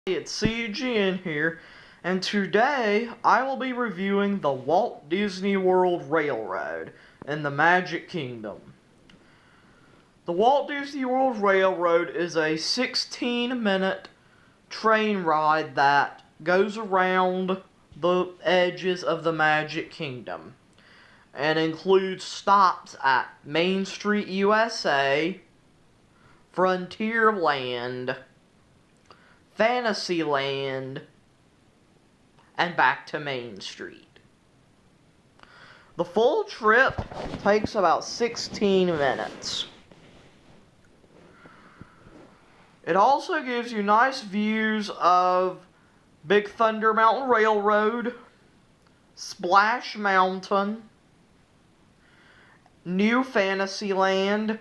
It's CGN here, and today I will be reviewing the Walt Disney World Railroad in the Magic Kingdom. The Walt Disney World Railroad is a 16-minute train ride that goes around the edges of the Magic Kingdom and includes stops at Main Street, USA, Frontierland, Fantasyland, and back to Main Street. The full trip takes about 16 minutes. It also gives you nice views of Big Thunder Mountain Railroad, Splash Mountain, New Fantasyland,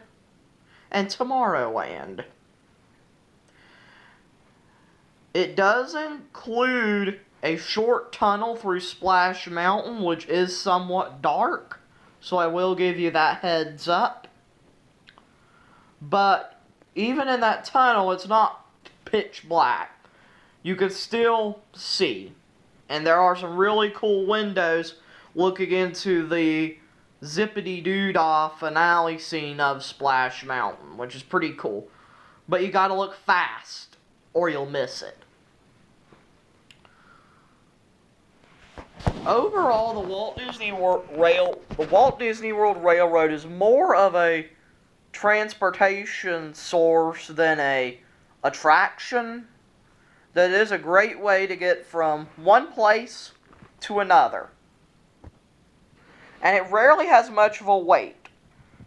and Tomorrowland. It does include a short tunnel through Splash Mountain, which is somewhat dark, so I will give you that heads up. But even in that tunnel, it's not pitch black. You can still see. And there are some really cool windows looking into the zippity-doo-dah finale scene of Splash Mountain, which is pretty cool. But you gotta look fast, or you'll miss it. Overall, the Walt Disney World Railroad is more of a transportation source than a attraction. That is a great way to get from one place to another. And it rarely has much of a wait,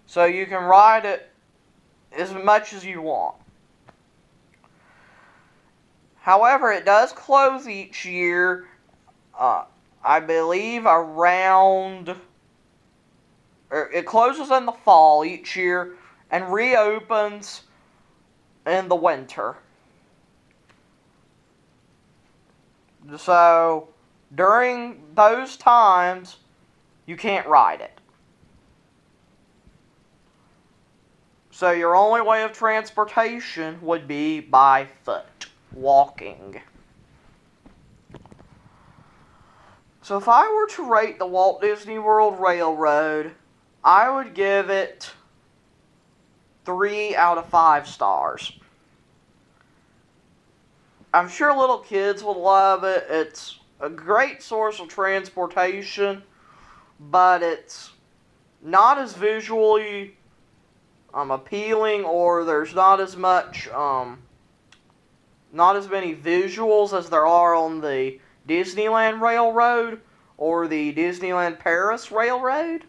so you can ride it as much as you want. However, it does close each year, I believe it closes in the fall each year and reopens in the winter. So, during those times, you can't ride it. So your only way of transportation would be by foot, walking. So if I were to rate the Walt Disney World Railroad, I would give it 3 out of 5 stars. I'm sure little kids would love it. It's a great source of transportation, but it's not as visually appealing, or there's not as much, not as many visuals as there are on the Disneyland Railroad or the Disneyland Paris Railroad.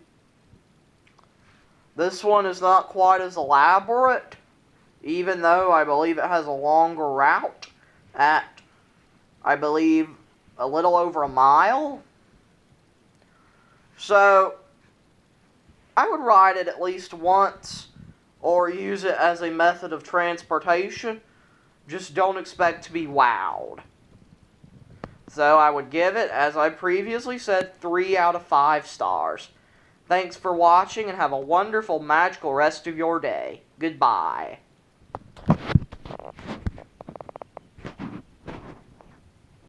This one is not quite as elaborate, even though I believe it has a longer route at, I believe, a little over a mile. So, I would ride it at least once, or use it as a method of transportation. Just don't expect to be wowed. So I would give it, as I previously said, 3 out of 5 stars. Thanks for watching, and have a wonderful, magical rest of your day. Goodbye.